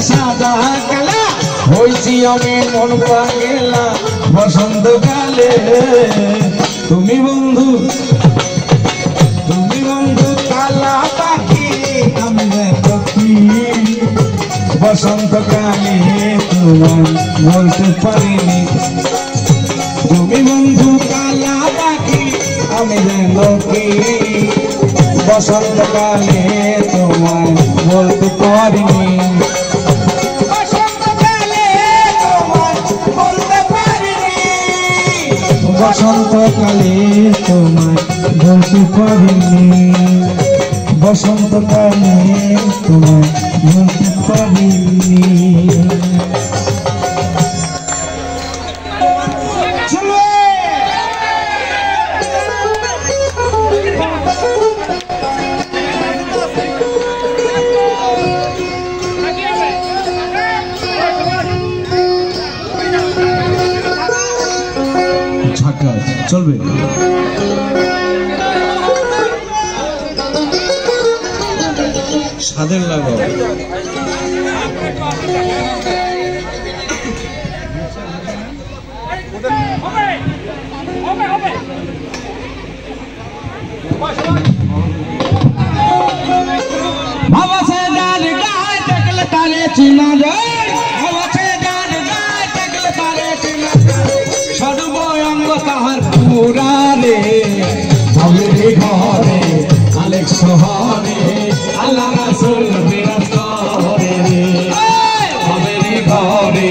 সাদা কালা হইছি আমি মন পাগেলা বসন্তকালে তুমি বন্ধু কালা পাখি আমি পাখি বসন্তকালে তোমার বলতে পারিনি তুমি বন্ধু কালা পাখি আমি লোকি বসন্তকালে তোমায় বলতে পারিনি বসন্তকালে তোমায় বলতে পারিনি বসন্তকালে তোমায় বলতে পারিনি চলবে স্বাদের লাগাও বাবা সে ডাল গায় দেখলে তারে চিনা যায় বাবা সে ডাল গায় দেখলে তারে চিনা যায় সর্বঙ্গ তাহার পুরারে ভাবেরে ঘরে আলেক শহরে আল্লাহ রাসূল বিরাজ করে রে ভাবেরে ঘরে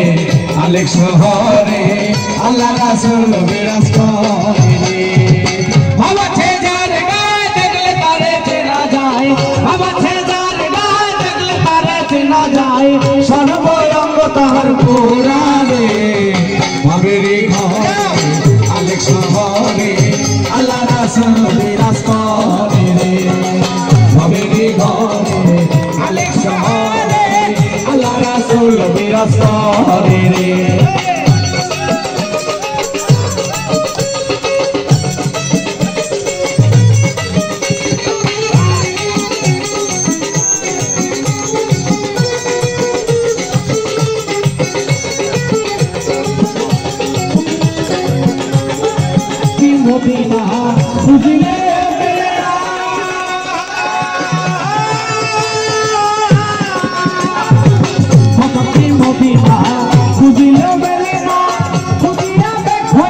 আলেক শহরে আল্লাহ রাসূল বিরাজ করে রে বাবা ছে যার গায় দেখলে তারে চেনা যায় বাবা ছে যার গায় দেখলে তারে চেনা যায় সর্বঙ্গ তাহার পুরারে ভাবেরে ঘরে আলেক শহরে আল্লাহ রাসূল বিরাজ করে রে ভাবেরে ঘরে আলেক শহরে আল্লাহ রাসূল বিরাজ করে রে মদিনা খুঁজিলে মদিনা খুঁজিলে বেলে না খুঁজিয়া দেখো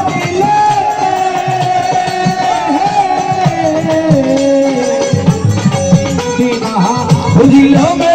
দিলে মদিনা খুঁজিলে